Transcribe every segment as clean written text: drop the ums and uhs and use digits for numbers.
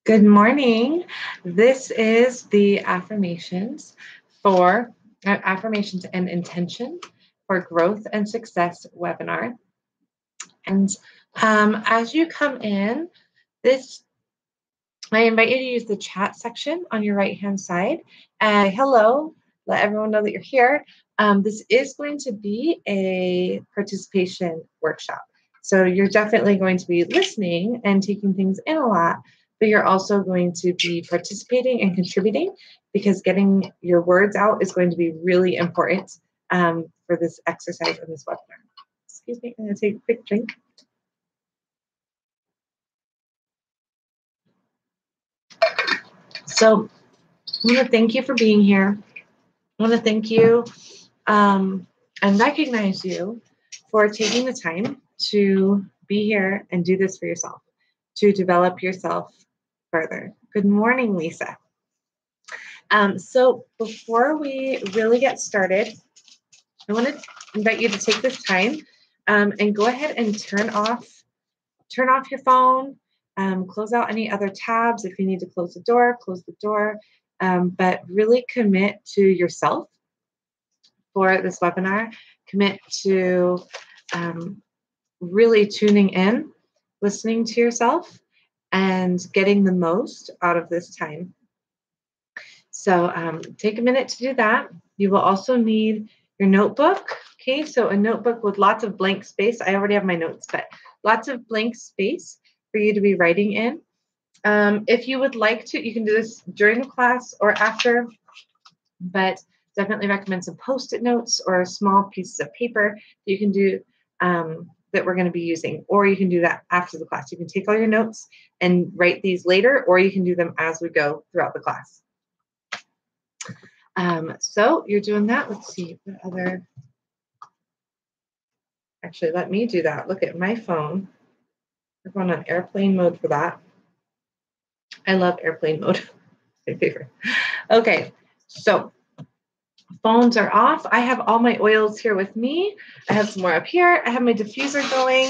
Good morning. This is the affirmations and intention for growth and success webinar. And as you come in, I invite you to use the chat section on your right-hand side. Hello, let everyone know that you're here. This is going to be a participation workshop. So you're definitely going to be listening and taking things in a lot, but you're also going to be participating and contributing because getting your words out is going to be really important for this exercise and this webinar. Excuse me, I'm going to take a quick drink. So I want to thank you for being here. I want to thank you and recognize you for taking the time to be here and do this for yourself, to develop yourself further. Good morning, Lisa. So before we really get started, I want to invite you to take this time and go ahead and turn off your phone, close out any other tabs. If you need to close the door, but really commit to yourself for this webinar. Commit to really tuning in, listening to yourself, and getting the most out of this time. So take a minute to do that. You will also need your notebook. Okay, so a notebook with lots of blank space. I already have my notes, but lots of blank space for you to be writing in. If you would like to, you can do this during the class or after, but definitely recommend some Post-it notes or small pieces of paper you can do that we're going to be using, or you can do that after the class. You can take all your notes and write these later, or you can do them as we go throughout the class. So you're doing that. Let's see what other. Actually, let me do that. Look at my phone. We're going on airplane mode for that. I love airplane mode. My favorite. Okay, so phones are off. I have all my oils here with me. I have some more up here. I have my diffuser going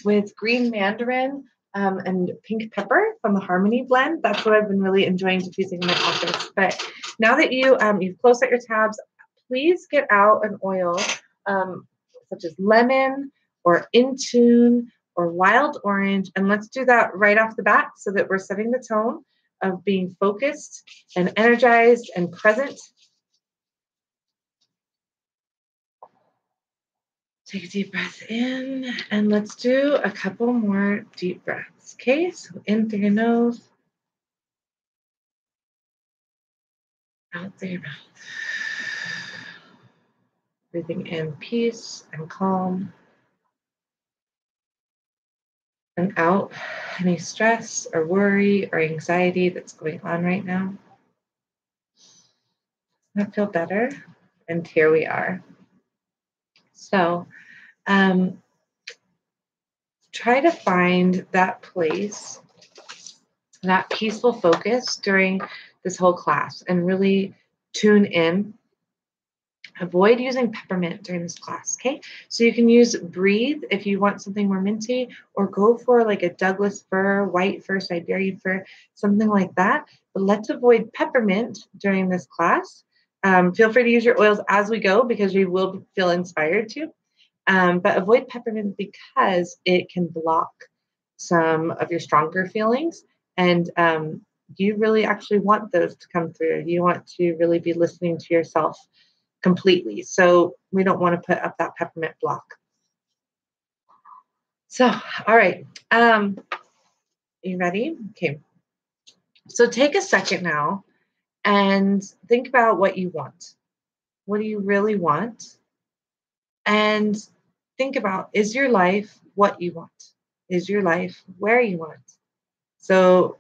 with green mandarin and pink pepper from the Harmony blend. That's what I've been really enjoying diffusing in my office. But now that you've closed out your tabs, please get out an oil such as lemon or Intune or wild orange. And let's do that right off the bat so that we're setting the tone of being focused and energized and present. Take a deep breath in, and let's do a couple more deep breaths. Okay, so in through your nose, out through your mouth. Breathing in peace and calm, and out any stress or worry or anxiety that's going on right now. Does that feel better? And here we are. So try to find that place, that peaceful focus during this whole class, and really tune in. Avoid using peppermint during this class, okay? So you can use Breathe if you want something more minty, or go for like a Douglas fir, white fir, Siberian fir, something like that. But let's avoid peppermint during this class. Feel free to use your oils as we go because we will feel inspired to. But avoid peppermint because it can block some of your stronger feelings. And you really actually want those to come through. You want to really be listening to yourself completely. So we don't want to put up that peppermint block. So, all right. You ready? Okay. So take a second now and think about what you want. What do you really want? And think about, is your life what you want? Is your life where you want? So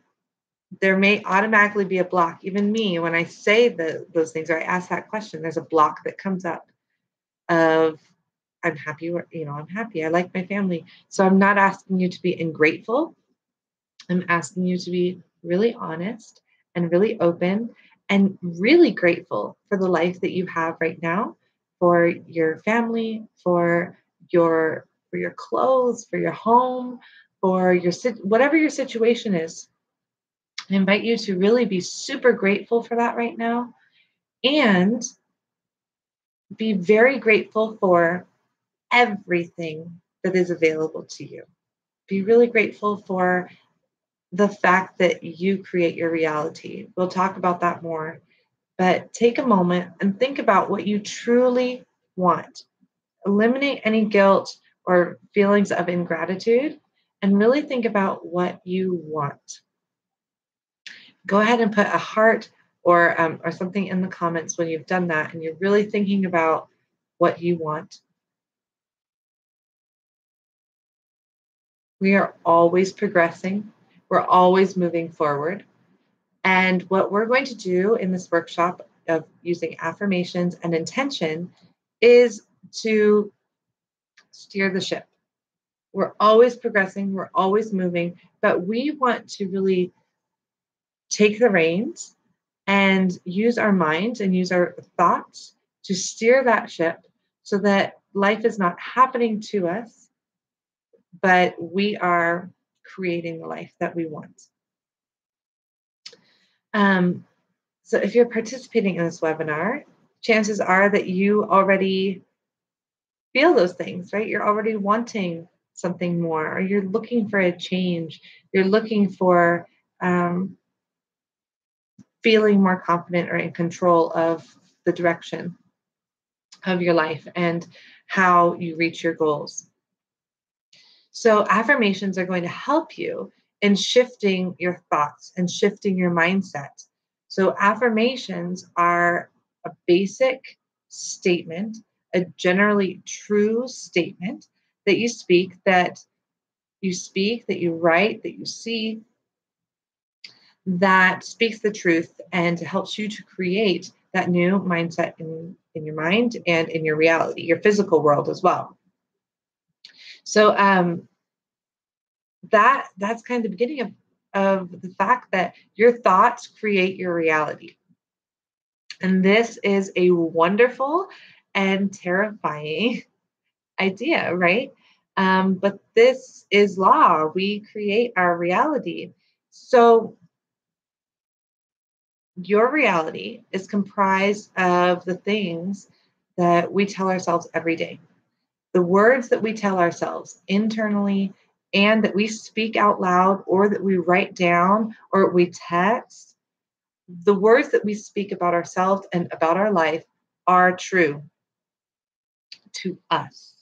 there may automatically be a block. Even me, when I say those things, or I ask that question, there's a block that comes up of, I'm happy, I'm happy. I like my family. So I'm not asking you to be ungrateful. I'm asking you to be really honest and really open and really grateful for the life that you have right now, for your family, for your clothes, for your home, for your whatever your situation is. I invite you to really be super grateful for that right now and be very grateful for everything that is available to you. Be really grateful for the fact that you create your reality. We'll talk about that more, but take a moment and think about what you truly want. Eliminate any guilt or feelings of ingratitude and really think about what you want. Go ahead and put a heart or something in the comments when you've done that and you're really thinking about what you want. We are always progressing. We're always moving forward. And what we're going to do in this workshop of using affirmations and intention is to steer the ship. We're always progressing, we're always moving, but we want to really take the reins and use our minds and use our thoughts to steer that ship so that life is not happening to us, but we are creating the life that we want. So if you're participating in this webinar, chances are that you already feel those things, right? You're already wanting something more, or you're looking for a change. You're looking for feeling more confident or in control of the direction of your life and how you reach your goals. So affirmations are going to help you in shifting your thoughts and shifting your mindset. So affirmations are a basic statement, a generally true statement that you speak, that you write, that you see, that speaks the truth and helps you to create that new mindset in your mind and in your reality, your physical world as well. So that's kind of the beginning of the fact that your thoughts create your reality. And this is a wonderful and terrifying idea, right? But this is law. We create our reality. So your reality is comprised of the things that we tell ourselves every day. The words that we tell ourselves internally and that we speak out loud or that we write down or we text, the words that we speak about ourselves and about our life are true to us.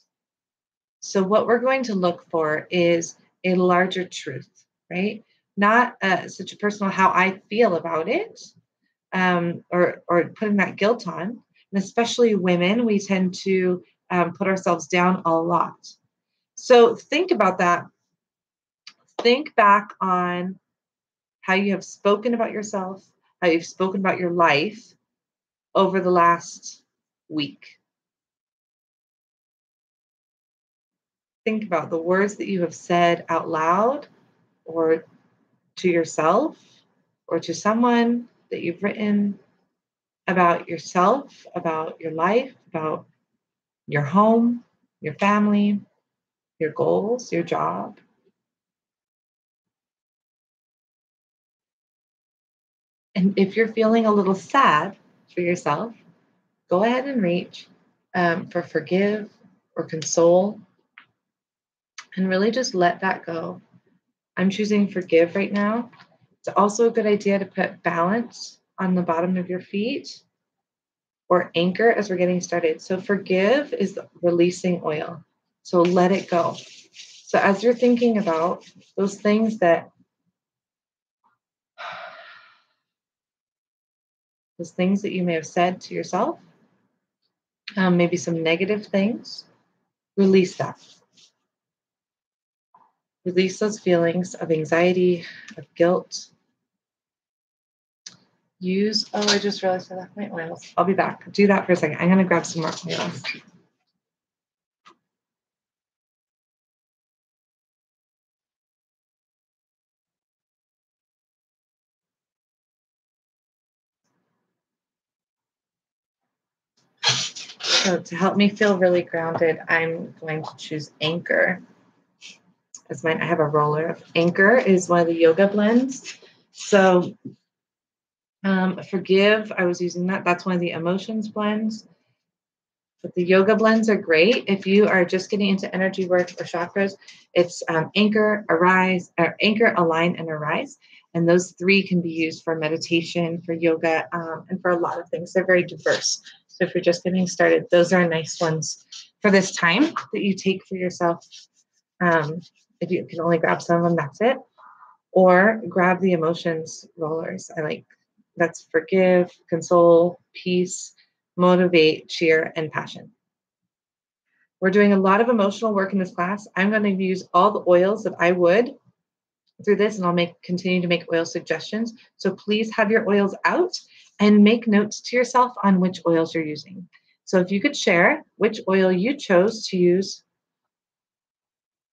So what we're going to look for is a larger truth, right? Not such a personal how I feel about it, or putting that guilt on. And especially women, we tend to put ourselves down a lot. So think about that. Think back on how you have spoken about yourself, how you've spoken about your life over the last week. Think about the words that you have said out loud or to yourself or to someone that you've written about yourself, about your life, about your home, your family, your goals, your job. And if you're feeling a little sad for yourself, go ahead and reach for forgive or console and really just let that go. I'm choosing forgive right now. It's also a good idea to put balance on the bottom of your feet or anchor as we're getting started. So forgive is releasing oil. So let it go. So as you're thinking about those things that you may have said to yourself, maybe some negative things, release that. Release those feelings of anxiety, of guilt. I just realized I left my oils. I'll be back. Do that for a second. I'm going to grab some more oils. So to help me feel really grounded, I'm going to choose Anchor as mine. I have a roller. Anchor is one of the yoga blends So forgive, I was using that. That's one of the emotions blends. But the yoga blends are great. If you are just getting into energy work or chakras, it's anchor, arise, or anchor, align, and arise. And those three can be used for meditation, for yoga, and for a lot of things. They're very diverse. So if you're just getting started, those are nice ones for this time that you take for yourself. If you can only grab some of them, that's it. Or grab the emotions rollers. That's forgive, console, peace, motivate, cheer, and passion. We're doing a lot of emotional work in this class. I'm going to use all the oils that I would through this, and I'll continue to make oil suggestions. So please have your oils out and make notes to yourself on which oils you're using. So if you could share which oil you chose to use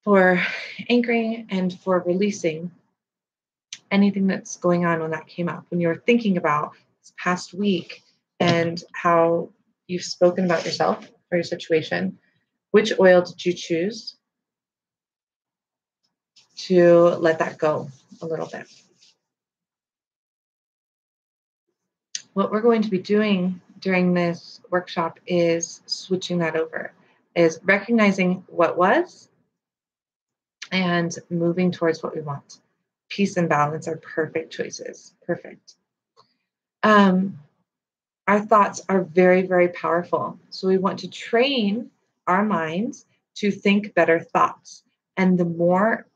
for anchoring and for releasing anything that's going on when that came up, when you were thinking about this past week and how you've spoken about yourself or your situation, which oil did you choose to let that go a little bit? What we're going to be doing during this workshop is switching that over, is recognizing what was and moving towards what we want. Peace and balance are perfect choices. Perfect. Our thoughts are very, very powerful. So we want to train our minds to think better thoughts. And the more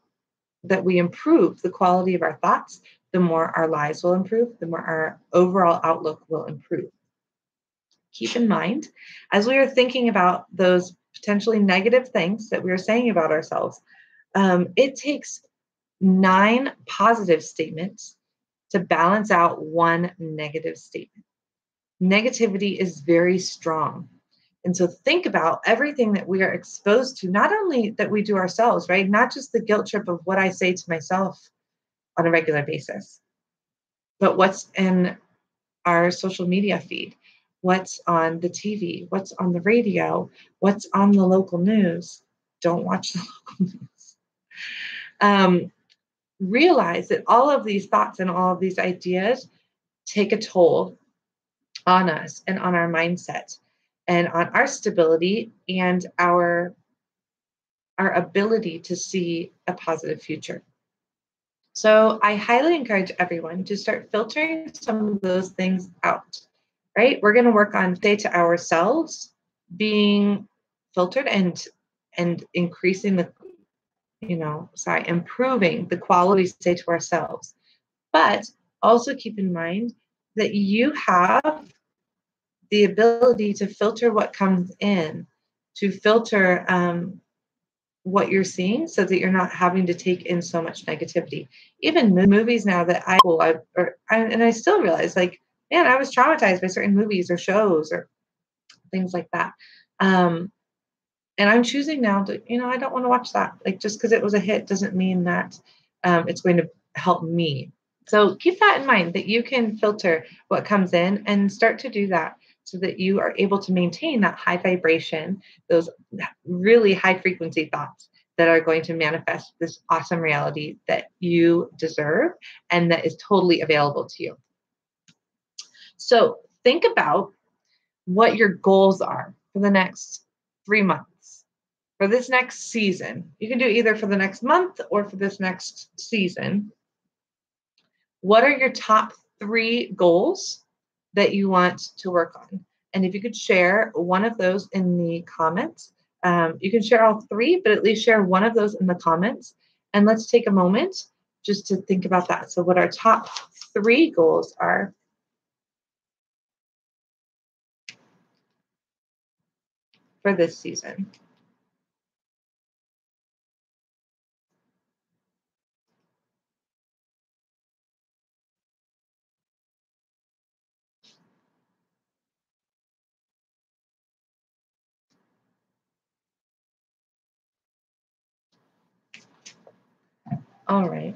that we improve the quality of our thoughts, the more our lives will improve, the more our overall outlook will improve. Keep in mind, as we are thinking about those potentially negative things that we are saying about ourselves, it takes 9 positive statements to balance out one negative statement. Negativity is very strong. And so think about everything that we are exposed to, not only that we do ourselves, right? Not just the guilt trip of what I say to myself on a regular basis, but what's in our social media feed, what's on the TV, what's on the radio, what's on the local news. Don't watch the local news. Realize that all of these thoughts and all of these ideas take a toll on us and on our mindset and on our stability and our ability to see a positive future. So I highly encourage everyone to start filtering some of those things out, right? We're going to work on say to ourselves being filtered and increasing the, improving the quality say to ourselves. But also keep in mind that you have the ability to filter what comes in, to filter what you're seeing so that you're not having to take in so much negativity. Even movies now that I still realize, like, man, I was traumatized by certain movies or shows or things like that. And I'm choosing now to, I don't want to watch that. Like, just because it was a hit doesn't mean that it's going to help me. So keep that in mind, that you can filter what comes in and start to do that so that you are able to maintain that high vibration, those really high frequency thoughts that are going to manifest this awesome reality that you deserve and that is totally available to you. So think about what your goals are for the next 3 months, for this next season. You can do either for the next month or for this next season. What are your top 3 goals that you want to work on? And if you could share one of those in the comments, you can share all 3, but at least share one of those in the comments. And let's take a moment just to think about that. So what our top 3 goals are for this season. All right.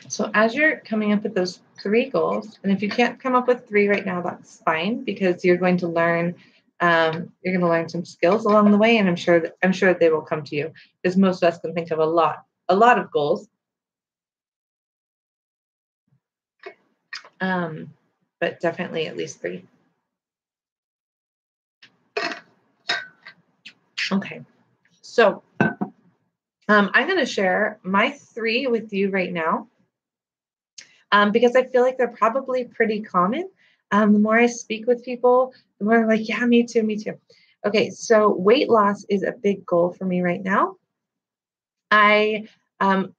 So as you're coming up with those 3 goals, and if you can't come up with 3 right now, that's fine, because you're going to learn some skills along the way, and I'm sure they will come to you, because most of us can think of a lot of goals. but definitely at least 3. Okay, so I'm going to share my 3 with you right now, because I feel like they're probably pretty common. The more I speak with people, the more I'm like, yeah, me too, me too. Okay, so weight loss is a big goal for me right now. I um,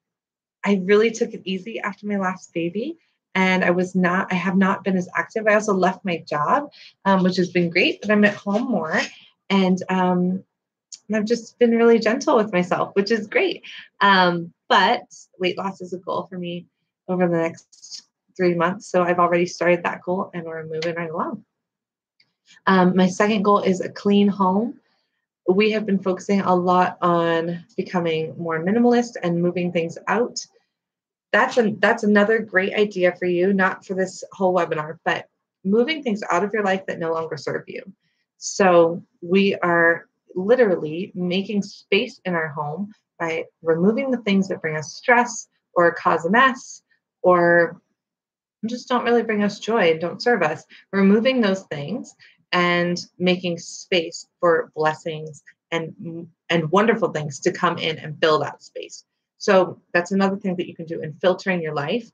I really took it easy after my last baby, and I have not been as active. I also left my job, which has been great, but I'm at home more, and I've just been really gentle with myself, which is great. But weight loss is a goal for me over the next 3 months. So I've already started that goal and we're moving right along. My second goal is a clean home. We have been focusing a lot on becoming more minimalist and moving things out. That's another great idea for you, not for this whole webinar, but moving things out of your life that no longer serve you. So we are literally making space in our home by removing the things that bring us stress or cause a mess or just don't really bring us joy and don't serve us. Removing those things and making space for blessings and wonderful things to come in and fill that space. So that's another thing that you can do in filtering your life.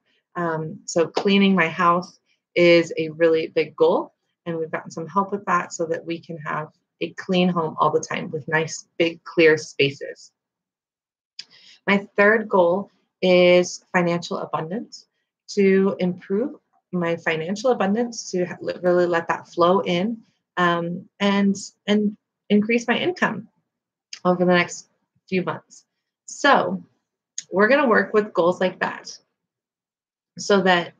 So cleaning my house is a really big goal, and we've gotten some help with that so that we can have a clean home all the time with nice, big, clear spaces. My third goal is financial abundance, to improve my financial abundance, to really let that flow in, and increase my income over the next few months. So we're going to work with goals like that, so that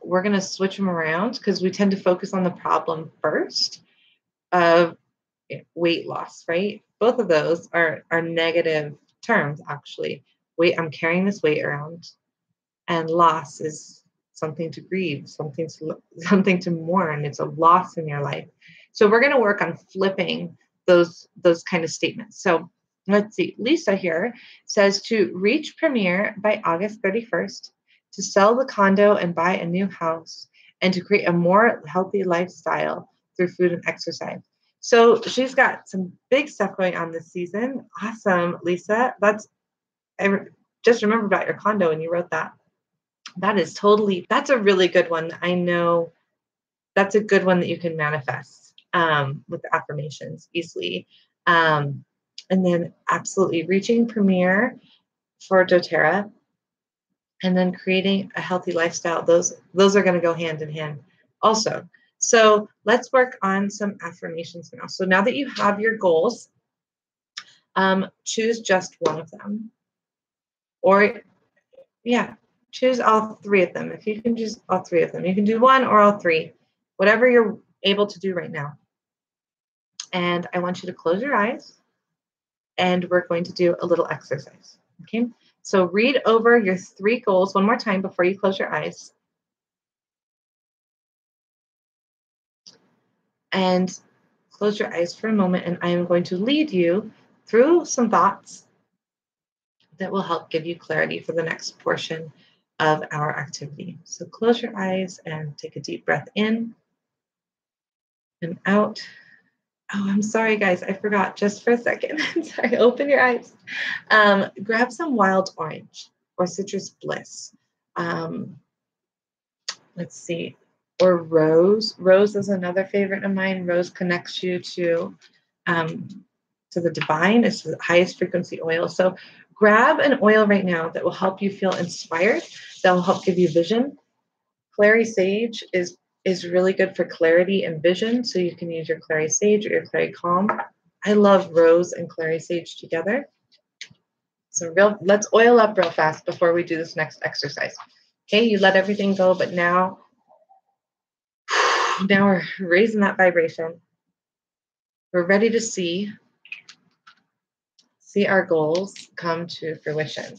we're going to switch them around, because we tend to focus on the problem first of weight loss, right? Both of those are negative terms, actually. I'm carrying this weight around, and loss is something to grieve, something to mourn. It's a loss in your life. So we're going to work on flipping those kind of statements. So let's see. Lisa here says to reach premiere by August 31st, to sell the condo and buy a new house, and to create a more healthy lifestyle through food and exercise. So she's got some big stuff going on this season. Awesome, Lisa. I just remembered about your condo and you wrote that. That's a really good one. I know that's a good one that you can manifest with the affirmations easily. And then absolutely reaching premiere for doTERRA, and then creating a healthy lifestyle. Those are going to go hand in hand also. So let's work on some affirmations now. So now that you have your goals, choose just one of them. Or, yeah, choose all 3 of them. If you can choose all 3 of them, you can do one or all 3, whatever you're able to do right now. And I want you to close your eyes, and we're going to do a little exercise. Okay? So read over your 3 goals one more time before you close your eyes. And close your eyes for a moment, and I am going to lead you through some thoughts that will help give you clarity for the next portion of our activity. So close your eyes and take a deep breath in and out. Oh, I'm sorry, guys. I forgot just for a second. Sorry. Open your eyes. Grab some wild orange or citrus bliss. Let's see. Or rose. Rose is another favorite of mine. Rose connects you to the divine. It's the highest frequency oil. So grab an oil right now that will help you feel inspired, that will help give you vision. Clary sage is really good for clarity and vision. So you can use your clary sage or your clary calm. I love rose and clary sage together. So let's oil up real fast before we do this next exercise. Okay, you let everything go, but now we're raising that vibration. We're ready to see our goals come to fruition.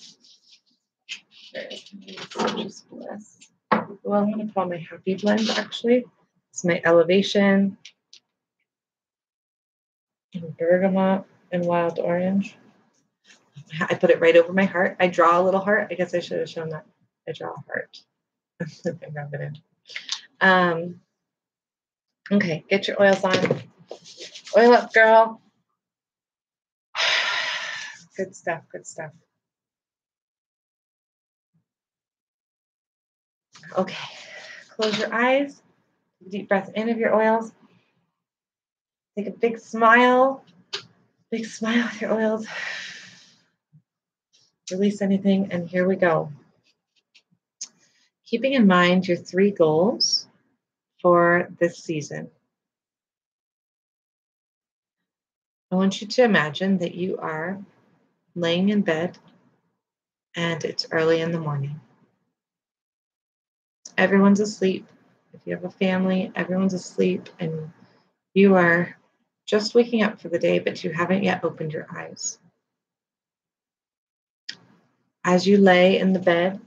Citrus bliss. Well, I'm going to put on my happy blend, actually. It's my elevation, and bergamot, and wild orange. I put it right over my heart. I draw a little heart. I guess I should have shown that. I draw a heart. I rub it in. Um, okay, get your oils on. Oil up, girl. Good stuff, good stuff. Okay, close your eyes. Deep breath in of your oils. Take a big smile. Big smile with your oils. Release anything, and here we go. Keeping in mind your 3 goals for this season, I want you to imagine that you are laying in bed and it's early in the morning. Everyone's asleep. If you have a family, everyone's asleep, and you are just waking up for the day, but you haven't yet opened your eyes. As you lay in the bed,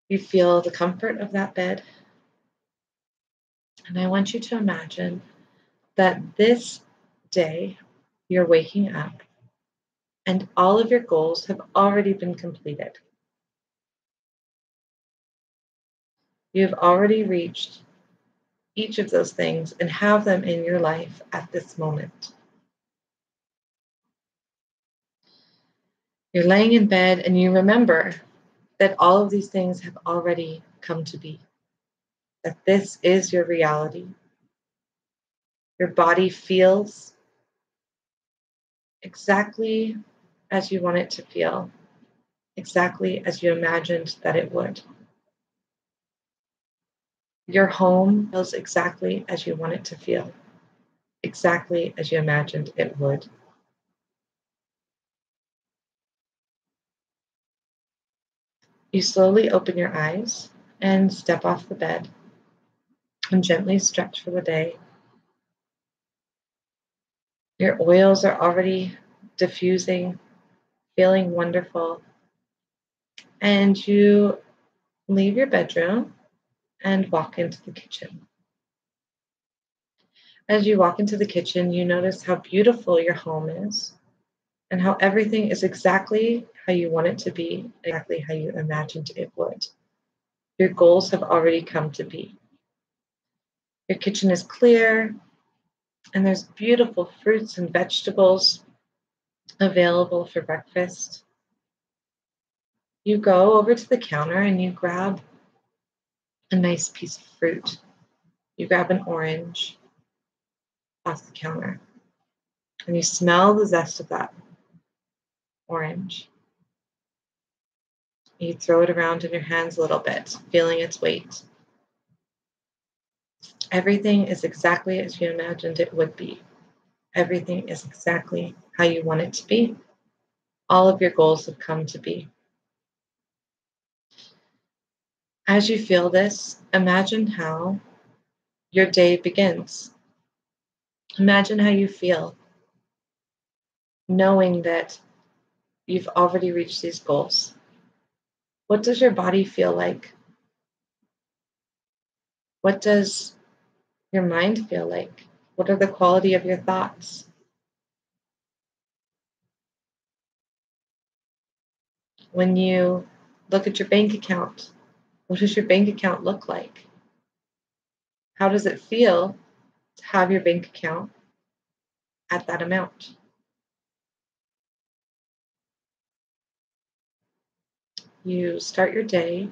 you feel the comfort of that bed. And I want you to imagine that this day you're waking up and all of your goals have already been completed. You've already reached each of those things and have them in your life at this moment. You're laying in bed and you remember that all of these things have already come to be, that this is your reality. Your body feels exactly as you want it to feel, exactly as you imagined that it would. Your home feels exactly as you want it to feel, exactly as you imagined it would. You slowly open your eyes and step off the bed and gently stretch for the day. Your oils are already diffusing, feeling wonderful. And you leave your bedroom and walk into the kitchen. As you walk into the kitchen, you notice how beautiful your home is and how everything is exactly how you want it to be, exactly how you imagined it would. Your goals have already come to be. Your kitchen is clear, and there's beautiful fruits and vegetables available for breakfast. You go over to the counter and you grab a nice piece of fruit. You grab an orange off the counter, and you smell the zest of that orange. You throw it around in your hands a little bit, feeling its weight. Everything is exactly as you imagined it would be. Everything is exactly how you want it to be. All of your goals have come to be. As you feel this, imagine how your day begins. Imagine how you feel knowing that you've already reached these goals. What does your body feel like? What does your mind feel like? What are the quality of your thoughts? When you look at your bank account, what does your bank account look like? How does it feel to have your bank account at that amount? You start your day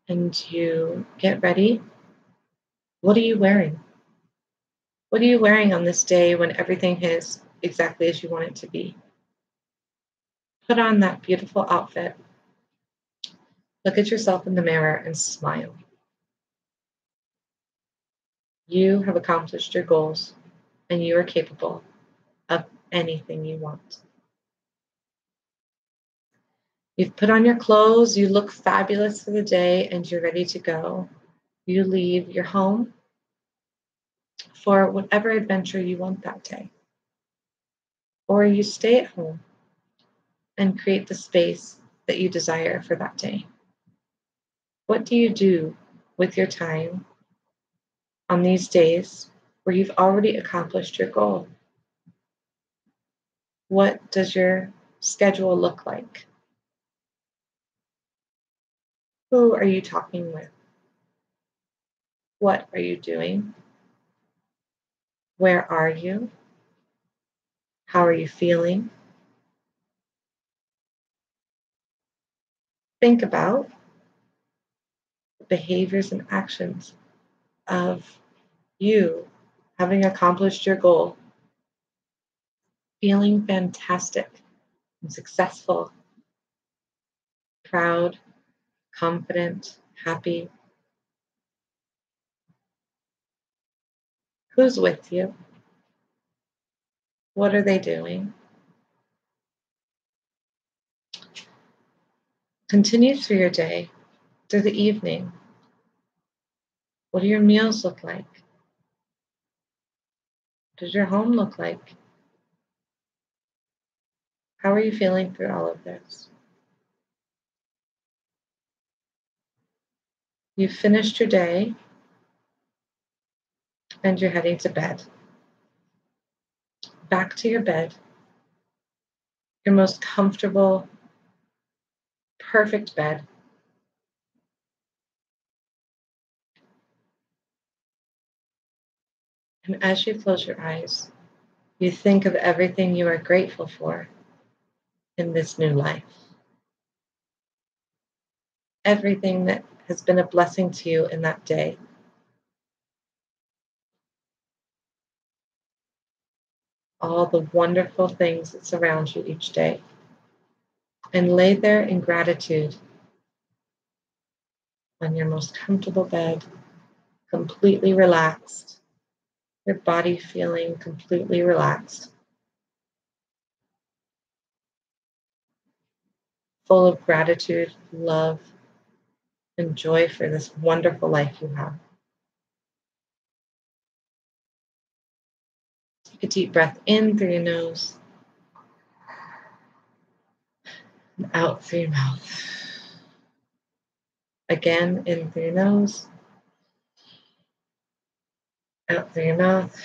and you get ready. What are you wearing? What are you wearing on this day when everything is exactly as you want it to be? Put on that beautiful outfit. Look at yourself in the mirror and smile. You have accomplished your goals and you are capable of anything you want. You've put on your clothes, you look fabulous for the day, and you're ready to go. You leave your home for whatever adventure you want that day. Or you stay at home and create the space that you desire for that day. What do you do with your time on these days where you've already accomplished your goal? What does your schedule look like? Who are you talking with? What are you doing? Where are you? How are you feeling? Think about the behaviors and actions of you having accomplished your goal, feeling fantastic and successful, proud, confident, happy. Who's with you? What are they doing? Continue through your day, through the evening. What do your meals look like? What does your home look like? How are you feeling through all of this? You've finished your day and you're heading to bed. Back to your bed, your most comfortable, perfect bed. And as you close your eyes, you think of everything you are grateful for in this new life. Everything that has been a blessing to you in that day. All the wonderful things that surround you each day. And lay there in gratitude on your most comfortable bed, completely relaxed, your body feeling completely relaxed, full of gratitude, love, and joy for this wonderful life you have. Take a deep breath in through your nose and out through your mouth. Again, in through your nose, out through your mouth.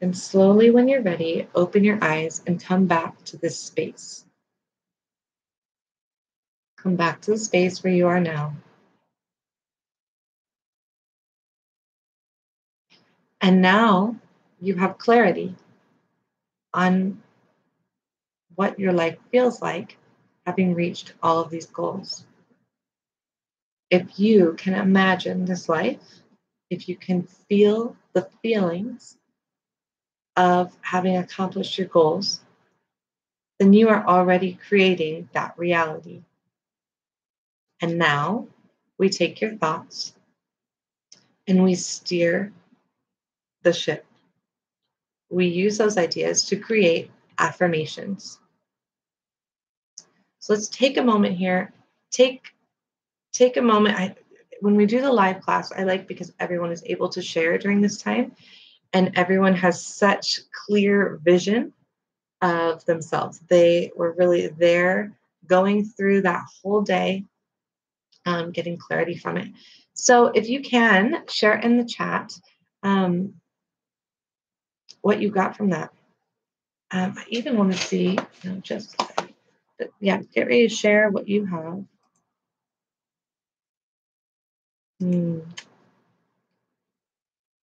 And slowly, when you're ready, open your eyes and come back to this space. Come back to the space where you are now. And now you have clarity on what your life feels like having reached all of these goals. If you can imagine this life, if you can feel the feelings of having accomplished your goals, then you are already creating that reality. And now we take your thoughts and we steer the ship. We use those ideas to create affirmations. So let's take a moment here. Take a moment. When we do the live class, I like because everyone is able to share during this time and everyone has such clear vision of themselves. They were really there going through that whole day, getting clarity from it. So if you can share in the chat what you got from that. I even want to see, get ready to share what you have.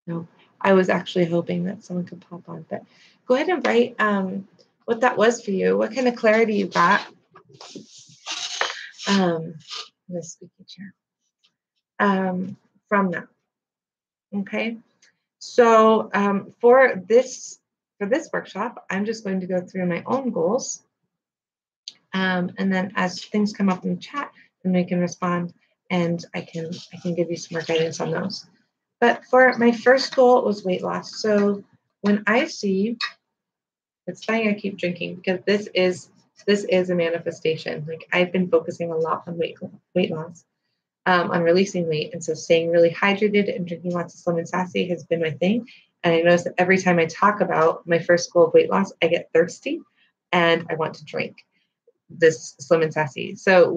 No, I was actually hoping that someone could pop on, but go ahead and write what that was for you. What kind of clarity you got? The speaking chair. From that. Okay. So for this workshop, I'm just going to go through my own goals. And then as things come up in the chat, then we can respond and I can give you some more guidance on those. But for my first goal, it was weight loss. So when I see, it's funny I keep drinking because this is a manifestation. Like I've been focusing a lot on weight loss, on releasing weight. And so staying really hydrated and drinking lots of Slim and Sassy has been my thing. And I notice that every time I talk about my first goal of weight loss, I get thirsty and I want to drink this Slim and Sassy. So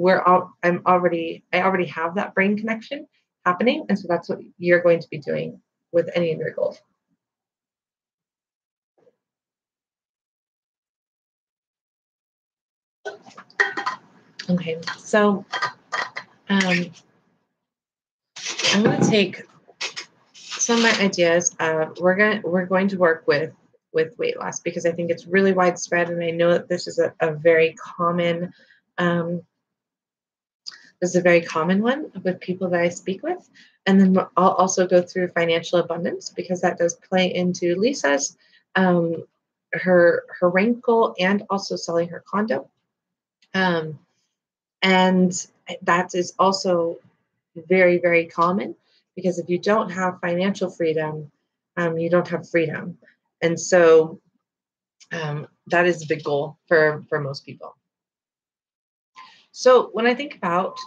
I already have that brain connection happening. And so that's what you're going to be doing with any of your goals. Okay, so I'm going to take some of my ideas. We're going to work with weight loss because I think it's really widespread, and I know that this is a very common um, this is a very common one with people that I speak with. And then I'll also go through financial abundance because that does play into Lisa's um, her wrinkle and also selling her condo. Um, and that is also very, very common because if you don't have financial freedom, you don't have freedom. And so that is a big goal for most people. So when I think about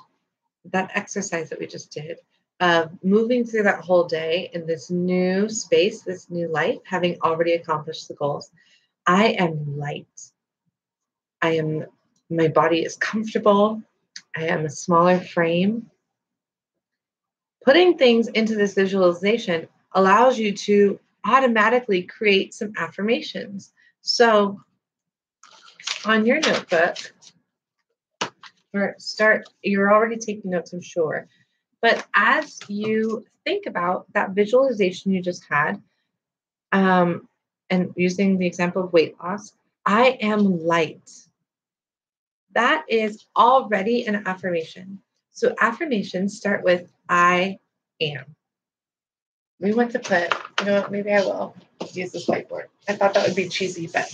that exercise that we just did, moving through that whole day in this new space, this new life, having already accomplished the goals, I am light. My body is comfortable. I am a smaller frame. Putting things into this visualization allows you to automatically create some affirmations. So on your notebook, you're already taking notes, I'm sure. But as you think about that visualization you just had, and using the example of weight loss, I am light. That is already an affirmation. So affirmations start with I am. We want to put, you know what, maybe I will use this whiteboard. I thought that would be cheesy, but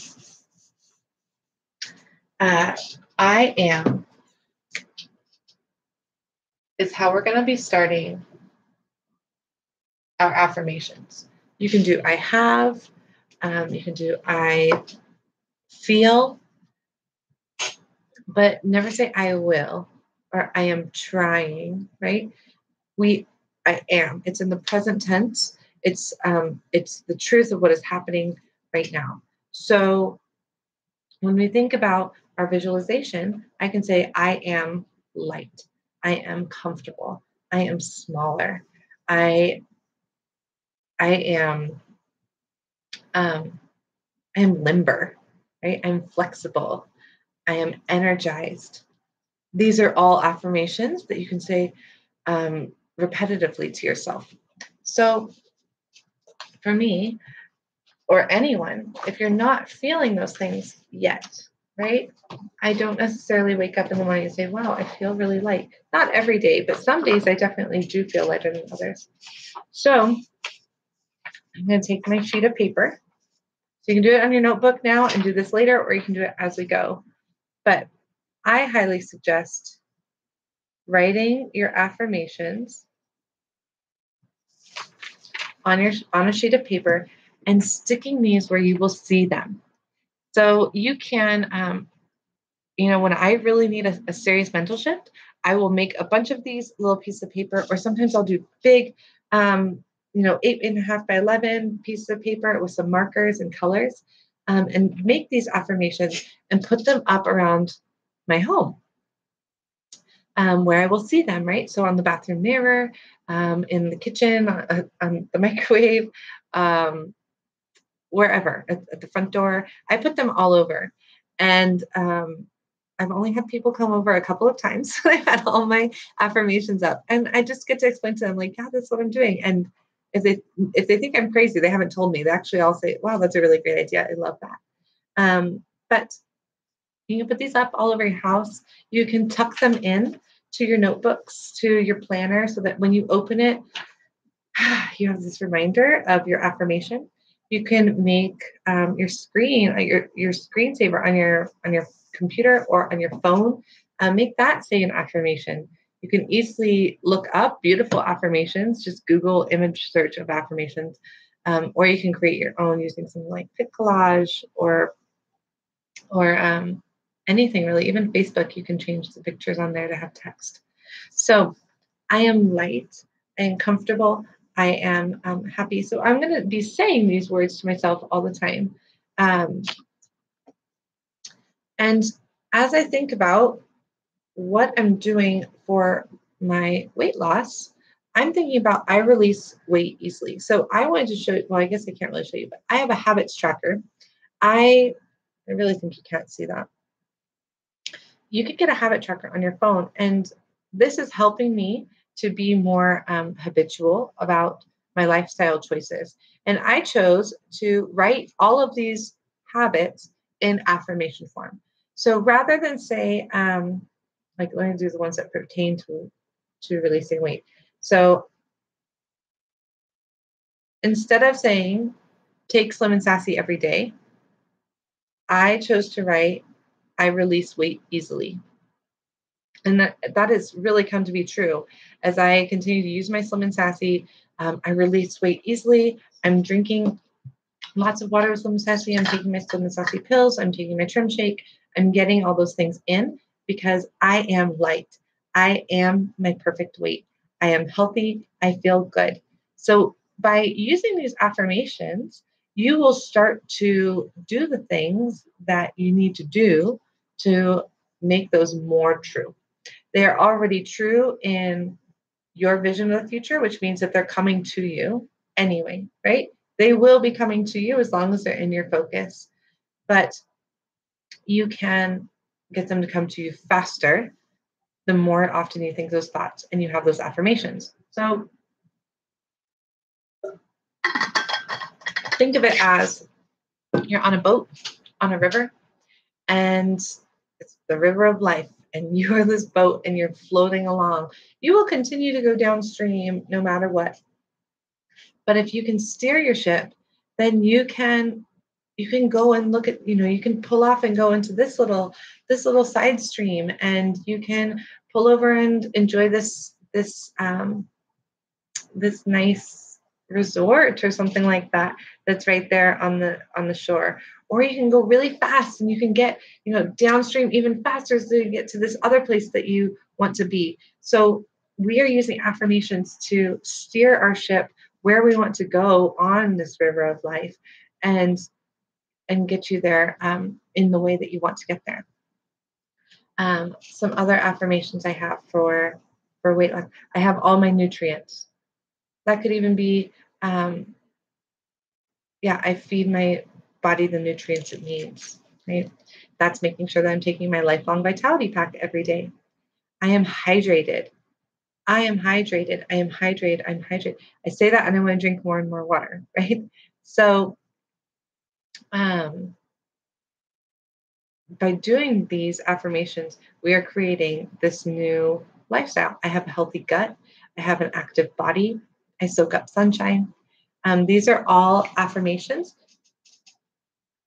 I am is how we're going to be starting our affirmations. You can do I have, you can do I feel, but never say I will or I am trying, right? I am. It's in the present tense. It's the truth of what is happening right now. So when we think about our visualization, I can say I am light. I am comfortable. I am smaller. I am I am limber, right? I'm flexible. I am energized. These are all affirmations that you can say repetitively to yourself. So for me, or anyone, if you're not feeling those things yet, right? I don't necessarily wake up in the morning and say, wow, I feel really light. Not every day, but some days I definitely do feel lighter than others. So I'm going to take my sheet of paper. So you can do it on your notebook now and do this later, or you can do it as we go. But I highly suggest writing your affirmations on a sheet of paper and sticking these where you will see them. So you can, when I really need a serious mental shift, I will make a bunch of these little pieces of paper, or sometimes I'll do big, 8.5 by 11 pieces of paper with some markers and colors, and make these affirmations and put them up around my home. Where I will see them, right? So on the bathroom mirror, in the kitchen, on the microwave, wherever, at the front door. I put them all over. And I've only had people come over a couple of times. I've had all my affirmations up. And I just get to explain to them, like, yeah, that's what I'm doing. And if they think I'm crazy, they haven't told me. They actually all say, wow, that's a really great idea. I love that. But you can put these up all over your house. You can tuck them in to your notebooks, to your planner, so that when you open it, you have this reminder of your affirmation. You can make your screen, your screensaver on your computer or on your phone. Make that say an affirmation. You can easily look up beautiful affirmations. Just Google image search of affirmations, or you can create your own using something like Pic Collage or anything really. Even Facebook, you can change the pictures on there to have text. So I am light. I am comfortable. I am happy. So I'm going to be saying these words to myself all the time. And as I think about what I'm doing for my weight loss, I'm thinking about I release weight easily. So I wanted to show you, well, I guess I can't really show you, but I have a habits tracker. I really think you can't see that. You could get a habit tracker on your phone, and this is helping me to be more habitual about my lifestyle choices. And I chose to write all of these habits in affirmation form. So rather than say, like, let me do the ones that pertain to releasing weight. So instead of saying, take Slim and Sassy every day, I chose to write, I release weight easily. And that has really come to be true as I continue to use my Slim and Sassy. I release weight easily. I'm drinking lots of water with Slim and Sassy. I'm taking my Slim and Sassy pills. I'm taking my trim shake. I'm getting all those things in because I am light. I am my perfect weight. I am healthy. I feel good. So by using these affirmations, you will start to do the things that you need to do to make those more true. They are already true in your vision of the future, which means that they're coming to you anyway, right? They will be coming to you as long as they're in your focus, but you can get them to come to you faster the more often you think those thoughts and you have those affirmations. So think of it as you're on a boat on a river, and it's the river of life, and you are this boat and you're floating along. You will continue to go downstream no matter what. But if you can steer your ship, then you can go and look at, you can pull off and go into this little side stream, and you can pull over and enjoy this nice resort or something like that that's right there on the shore. Or you can go really fast and you can get downstream even faster so you get to this other place that you want to be. So we are using affirmations to steer our ship where we want to go on this river of life, and get you there in the way that you want to get there. Some other affirmations I have for weight loss. I have all my nutrients. That could even be, I feed my body the nutrients it needs, right? That's making sure that I'm taking my lifelong vitality pack every day. I am hydrated. I am hydrated. I am hydrated. I'm hydrated. I say that and I want to drink more and more water, right? So, by doing these affirmations, we are creating this new lifestyle. I have a healthy gut. I have an active body. I soak up sunshine. These are all affirmations.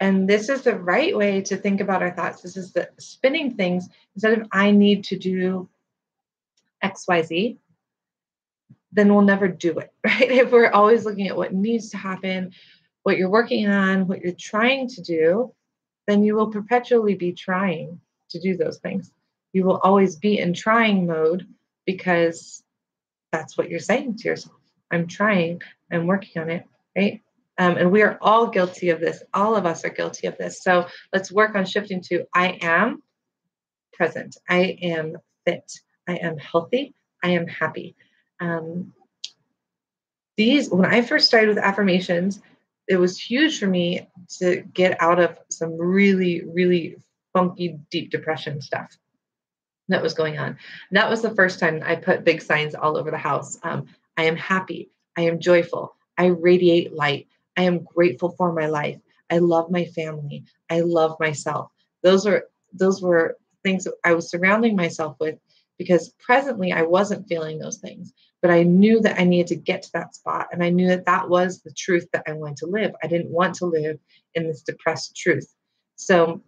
And this is the right way to think about our thoughts. This is the spinning things. Instead of I need to do XYZ, then we'll never do it, right? If we're always looking at what needs to happen, what you're working on, what you're trying to do, then you will perpetually be trying to do those things. You will always be in trying mode because that's what you're saying to yourself. I'm trying, I'm working on it, right? And we are all guilty of this. All of us are guilty of this. So let's work on shifting to I am present. I am fit. I am healthy. I am happy. When I first started with affirmations, it was huge for me to get out of some really, really funky, deep depression stuff that was going on. That was the first time I put big signs all over the house. I am happy. I am joyful. I radiate light. I am grateful for my life. I love my family. I love myself. Those were things that I was surrounding myself with because presently I wasn't feeling those things. But I knew that I needed to get to that spot. And I knew that that was the truth that I wanted to live. I didn't want to live in this depressed truth. So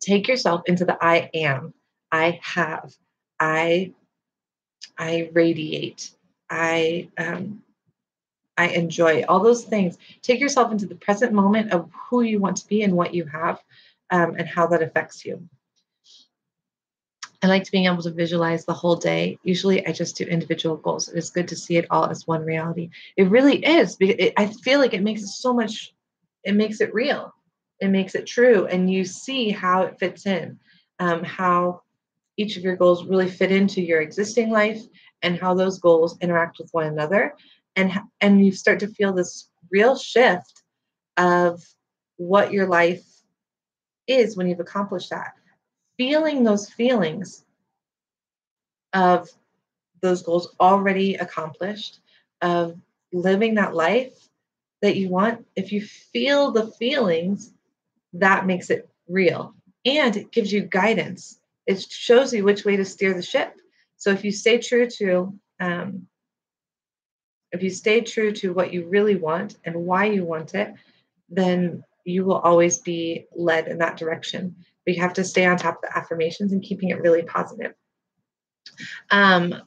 take yourself into the I am. I have. I radiate. I enjoy all those things. Take yourself into the present moment of who you want to be and what you have, and how that affects you. I like being able to visualize the whole day. Usually I just do individual goals. It's good to see it all as one reality. It really is. I feel like it makes it so much, it makes it real. It makes it true. And you see how it fits in, how each of your goals really fit into your existing life and how those goals interact with one another. And you start to feel this real shift of what your life is when you've accomplished that. Feeling those feelings of those goals already accomplished, of living that life that you want, if you feel the feelings, that makes it real. And it gives you guidance. It shows you which way to steer the ship. So if you stay true to what you really want and why you want it, then you will always be led in that direction. But you have to stay on top of the affirmations and keeping it really positive. Um,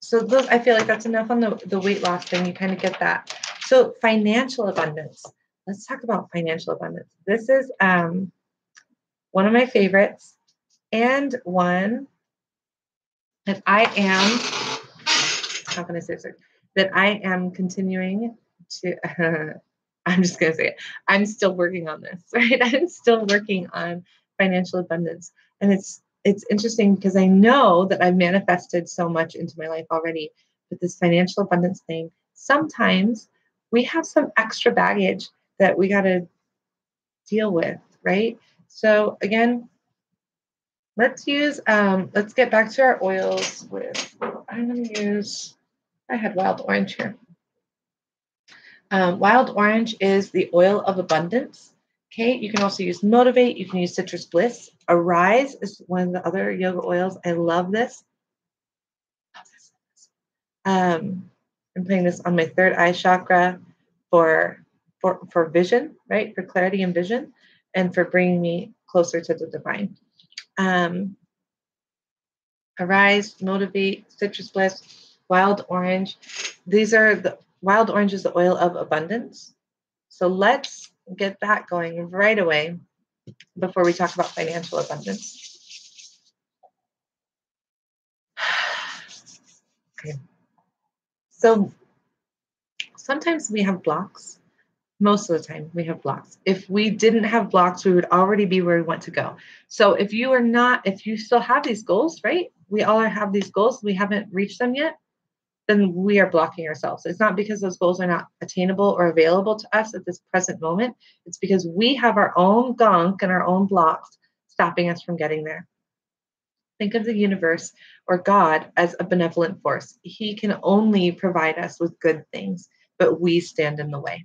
so those, I feel like that's enough on the weight loss thing. You kind of get that. So financial abundance. Let's talk about financial abundance. This is one of my favorites and one that I am, how can I say this? That I am continuing to, I'm just going to say it. I'm still working on this, right? I'm still working on financial abundance. And it's interesting because I know that I've manifested so much into my life already, but this financial abundance thing, sometimes we have some extra baggage that we got to deal with, right? So again, let's get back to our oils with, I'm going to use, I had wild orange here. Wild orange is the oil of abundance. Okay, you can also use Motivate. You can use Citrus Bliss. Arise is one of the other yoga oils. I love this. I'm putting this on my third eye chakra for vision, right? For clarity and vision, and for bringing me closer to the divine. Arise, Motivate, Citrus Bliss, Wild Orange. Wild Orange is the oil of abundance. So let's get that going right away before we talk about financial abundance. Okay. So sometimes we have blocks. Most of the time we have blocks. If we didn't have blocks, we would already be where we want to go. So if you still have these goals, right? We all have these goals. We haven't reached them yet. Then we are blocking ourselves. It's not because those goals are not attainable or available to us at this present moment. It's because we have our own gunk and our own blocks stopping us from getting there. Think of the universe or God as a benevolent force. He can only provide us with good things, but we stand in the way.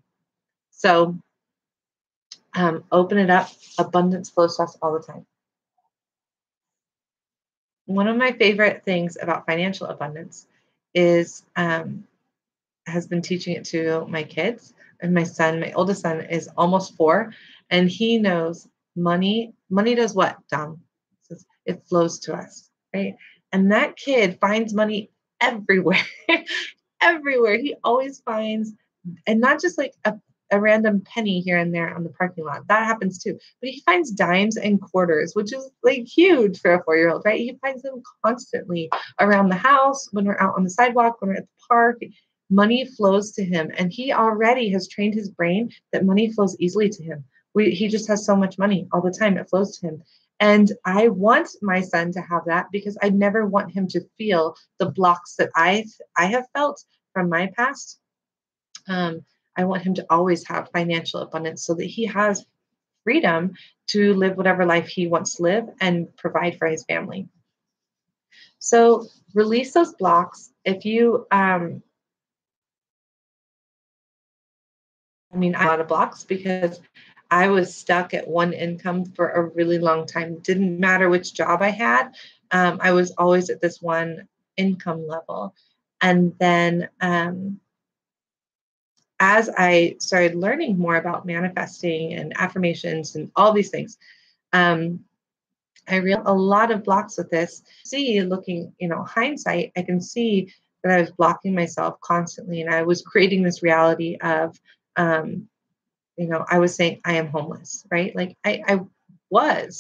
So open it up. Abundance flows to us all the time. One of my favorite things about financial abundance is has been teaching it to my kids. And my oldest son is almost 4, and he knows money does what, Dom? It flows to us, right? And that kid finds money everywhere. Everywhere. He always finds, and not just like a random penny here and there on the parking lot. That happens too. But he finds dimes and quarters, which is like huge for a 4-year-old, right? He finds them constantly around the house, when we're out on the sidewalk, when we're at the park. Money flows to him, and he already has trained his brain that money flows easily to him. He just has so much money all the time. It flows to him. And I want my son to have that because I never want him to feel the blocks that I have felt from my past. I want him to always have financial abundance so that he has freedom to live whatever life he wants to live and provide for his family. So release those blocks. If you, I mean, a lot of blocks because I was stuck at one income for a really long time. Didn't matter which job I had. I was always at this one income level. And then as I started learning more about manifesting and affirmations and all these things, I realized a lot of blocks with this. Looking, hindsight, I can see that I was blocking myself constantly, and I was creating this reality of, I was saying I am homeless, right? Like I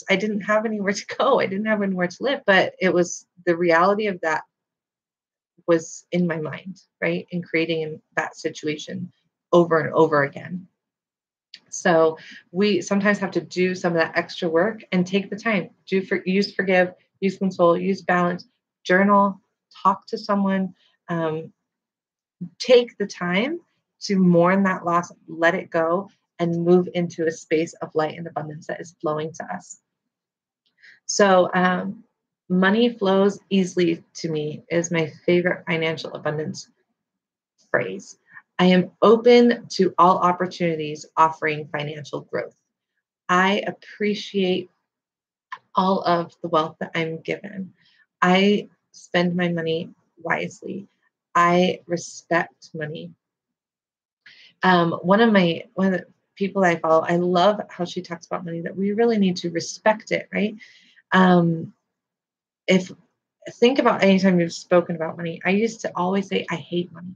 didn't have anywhere to go. I didn't have anywhere to live, but it was the reality of that was in my mind, right? And creating that situation over and over again. So we sometimes have to do some of that extra work and take the time. Use forgive, use console, use balance, journal, talk to someone, take the time to mourn that loss, let it go, and move into a space of light and abundance that is flowing to us. So money flows easily to me is my favorite financial abundance phrase. I am open to all opportunities offering financial growth. I appreciate all of the wealth that I'm given. I spend my money wisely. I respect money. One of the people I follow, I love how she talks about money, that we really need to respect it, right? Um, if Think about anytime you've spoken about money. I used to always say, I hate money.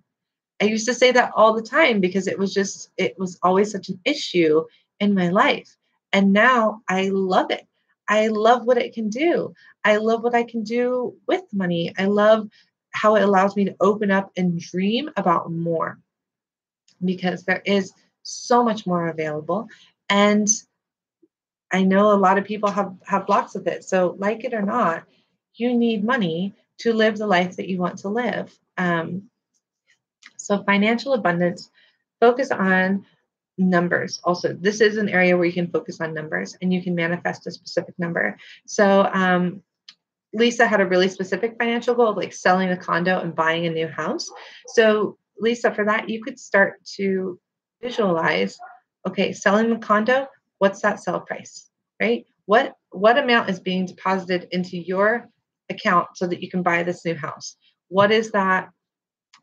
I used to say that all the time because it was always such an issue in my life. And now I love it. I love what it can do. I love what I can do with money. I love how it allows me to open up and dream about more, because there is so much more available. And I know a lot of people have blocks with it. So, like it or not, you need money to live the life that you want to live. So, financial abundance, focus on numbers. Also, this is an area where you can focus on numbers and you can manifest a specific number. So, Lisa had a really specific financial goal of like selling a condo and buying a new house. So, Lisa, for that, you could start to visualize, okay, selling the condo, what's that sell price, right? What amount is being deposited into your account so that you can buy this new house? What is that?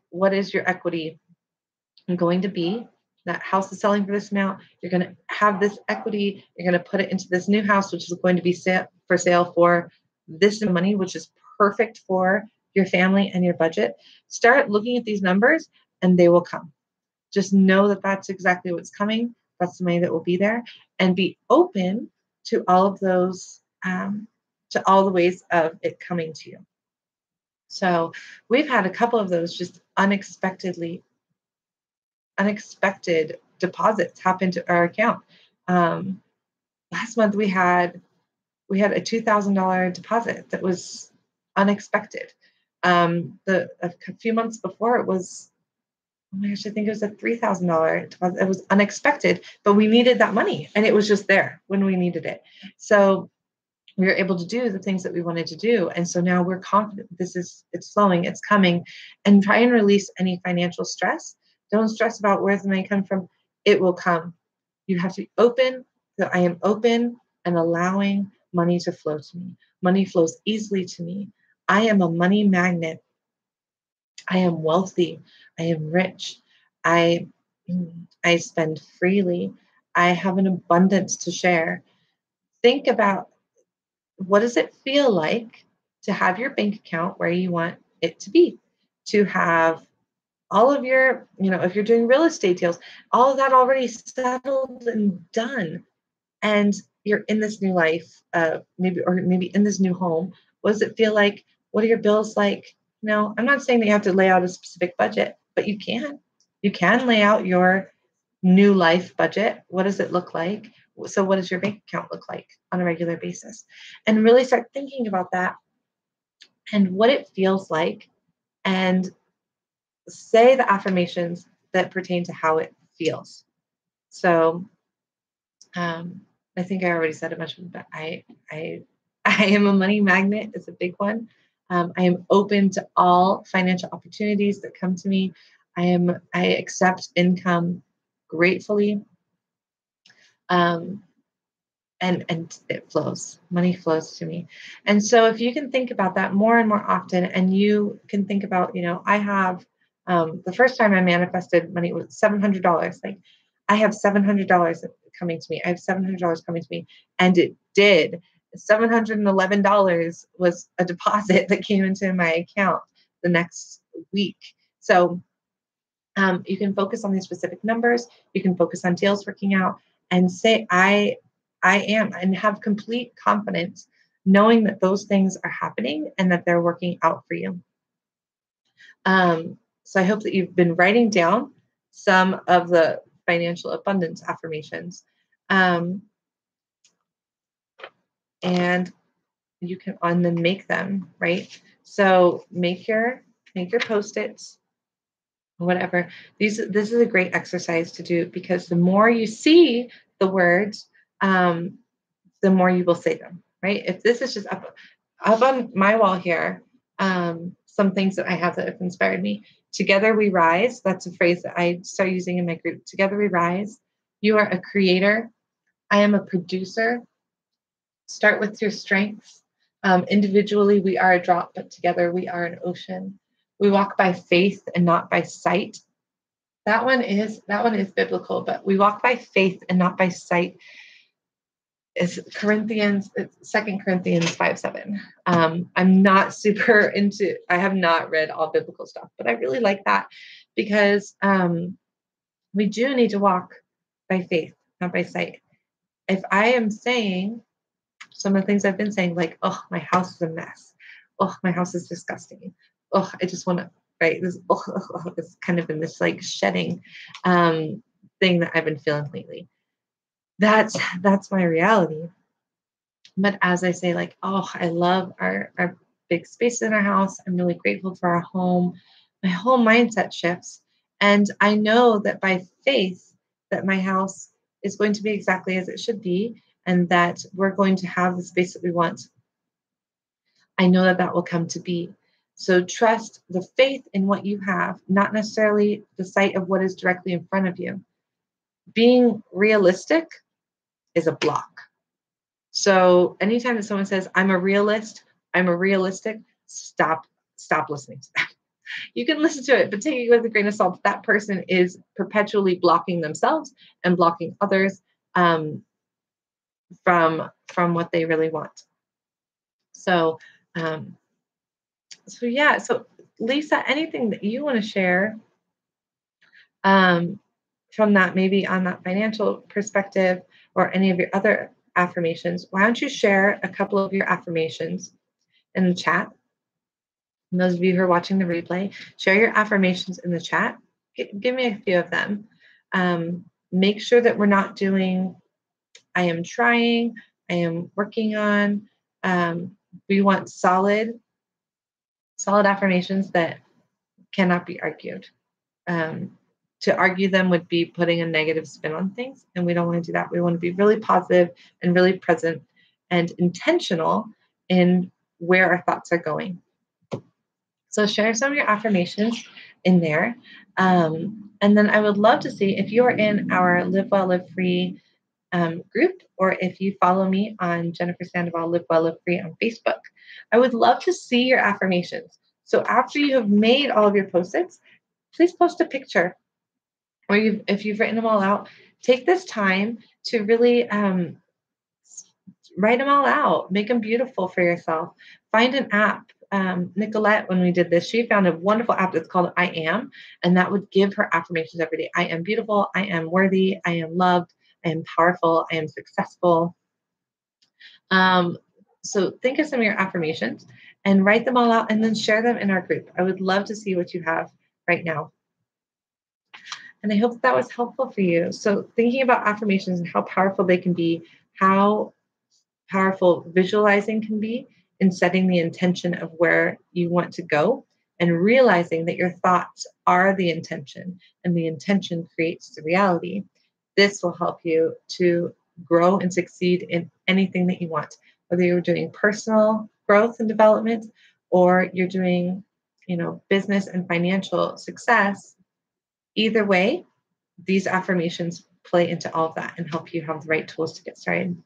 What is your equity going to be? That house is selling for this amount. You're going to have this equity. You're going to put it into this new house, which is going to be for sale for this money, which is perfect for your family and your budget. Start looking at these numbers and they will come. Just know that that's exactly what's coming. That's the money that will be there, and be open to all of those, to all the ways of it coming to you. So we've had a couple of those just unexpected deposits happen to our account. Last month we had a $2,000 deposit that was unexpected. A few months before, it was, oh my gosh, I think it was a $3,000 deposit. It was unexpected, but we needed that money and it was just there when we needed it. So we were able to do the things that we wanted to do. And so now we're confident it's flowing, it's coming. And try and release any financial stress. Don't stress about where's the money come from. It will come. You have to be open. So I am open and allowing money to flow to me. Money flows easily to me. I am a money magnet. I am wealthy. I am rich. I I spend freely. I have an abundance to share. Think about, what does it feel like to have your bank account where you want it to be? To have all of your, if you're doing real estate deals, all of that already settled and done. And you're in this new life, maybe in this new home. What does it feel like? What are your bills like? No, I'm not saying that you have to lay out a specific budget, but you can. You can lay out your new life budget. What does it look like? So, what does your bank account look like on a regular basis? And really start thinking about that and what it feels like, and say the affirmations that pertain to how it feels. So, I think I already said it much, but I I am a money magnet is a big one. I am open to all financial opportunities that come to me. I accept income gratefully. Um, and it flows. Money flows to me. And so if you can think about that more and more often, and you can think about, I have, the first time I manifested money was $700. Like, I have $700 coming to me. I have $700 coming to me, and it did. $711 was a deposit that came into my account the next week. So you can focus on these specific numbers. You can focus on deals working out, and say, I am, and have complete confidence knowing that those things are happening and that they're working out for you. So I hope that you've been writing down some of the financial abundance affirmations. And you can then make them, right? So make your Post-its, whatever. This is a great exercise to do, because the more you see the words, the more you will say them, right? If this is just up on my wall here, some things that I have that have inspired me. Together we rise. That's a phrase that I start using in my group. Together we rise. You are a creator. I am a producer. Start with your strengths. Individually, we are a drop, but together we are an ocean. We walk by faith and not by sight. That one is biblical, but we walk by faith and not by sight. Is it's 2 Corinthians 5:7. I'm not super into, I have not read all biblical stuff, but I really like that because we do need to walk by faith, not by sight. If I am saying some of the things I've been saying, like, oh, my house is a mess. Oh, my house is disgusting. Oh, I just want to, right? This, it's kind of in this like shedding thing that I've been feeling lately. That's my reality. But as I say, like, oh, I love our big spaces in our house. I'm really grateful for our home. My whole mindset shifts. And I know that by faith that my house is going to be exactly as it should be, and that we're going to have the space that we want. I know that that will come to be. So trust the faith in what you have, not necessarily the sight of what is directly in front of you. Being realistic is a block. So anytime that someone says, I'm a realist, I'm a realistic, stop listening to that. You can listen to it, but take it with a grain of salt. That person is perpetually blocking themselves and blocking others from what they really want. So yeah. So Lisa, anything that you want to share from that, maybe on that financial perspective or any of your other affirmations, why don't you share a couple of your affirmations in the chat? And those of you who are watching the replay, share your affirmations in the chat. Give me a few of them. Make sure that we're not doing, I am trying, I am working on. We want solid affirmations that cannot be argued. To argue them would be putting a negative spin on things, and we don't want to do that. We want to be really positive and really present and intentional in where our thoughts are going. So share some of your affirmations in there. And then I would love to see if you are in our Live Well, Live Free group, or if you follow me on Jennifer Sandoval, Live Well, Live Free on Facebook. I would love to see your affirmations. So after you have made all of your post-its, please post a picture. Or if you've written them all out, take this time to really write them all out. Make them beautiful for yourself. Find an app. Nicolette, when we did this, she found a wonderful app that's called I Am, and that would give her affirmations every day. I am beautiful. I am worthy. I am loved. I am powerful. I am successful. So think of some of your affirmations and write them all out and then share them in our group. I would love to see what you have right now. And I hope that was helpful for you. So thinking about affirmations and how powerful they can be, how powerful visualizing can be in setting the intention of where you want to go, and realizing that your thoughts are the intention and the intention creates the reality. This will help you to grow and succeed in anything that you want, whether you're doing personal growth and development or you're doing, business and financial success. Either way, these affirmations play into all of that and help you have the right tools to get started.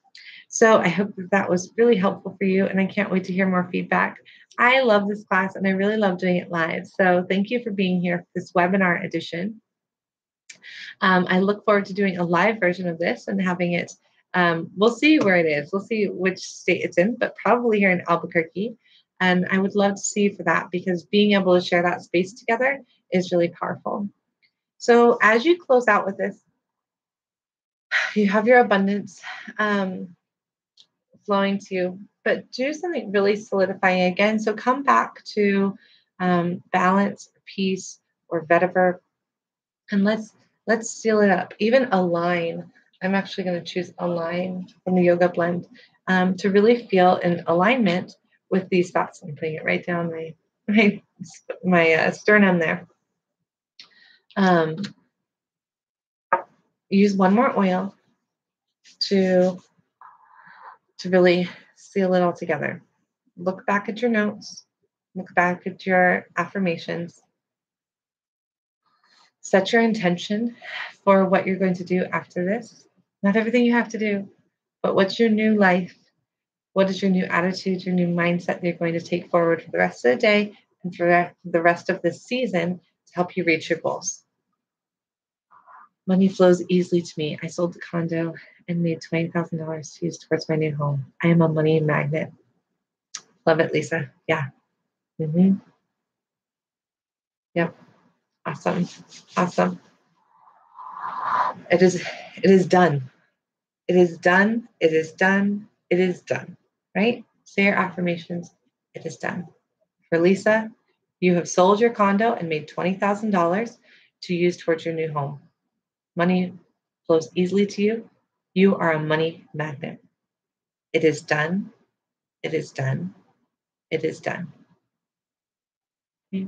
So I hope that was really helpful for you, and I can't wait to hear more feedback. I love this class, and I really love doing it live. So thank you for being here for this webinar edition. I look forward to doing a live version of this and having it. We'll see where it is. We'll see which state it's in, but probably here in Albuquerque. And I would love to see you for that, because being able to share that space together is really powerful. So as you close out with this, you have your abundance flowing to you, but do something really solidifying again. So come back to balance, peace, or vetiver, and let's seal it up. Even align. I'm actually going to choose align from the yoga blend to really feel in alignment with these thoughts. I'm putting it right down my sternum there. Use one more oil to really seal it all together. Look back at your notes. Look back at your affirmations. Set your intention for what you're going to do after this. Not everything you have to do, but what's your new life? What is your new attitude, your new mindset that you're going to take forward for the rest of the day and for the rest of this season to help you reach your goals? Money flows easily to me. I sold the condo and made $20,000 to use towards my new home. I am a money magnet. Love it, Lisa. Yeah. Mm-hmm. Yep. Awesome. Awesome. It is. It is done. It is done. It is done. It is done. Right? Say your affirmations. It is done. For Lisa, you have sold your condo and made $20,000 to use towards your new home. Money flows easily to you. You are a money magnet. It is done. It is done. It is done. Okay.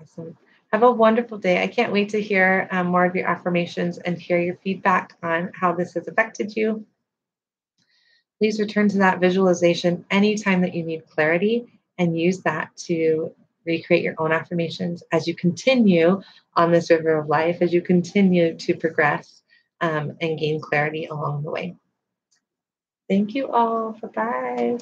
Awesome. Have a wonderful day. I can't wait to hear more of your affirmations and hear your feedback on how this has affected you. Please return to that visualization anytime that you need clarity and use that to recreate your own affirmations as you continue on this river of life, as you continue to progress and gain clarity along the way. Thank you all. Bye-bye.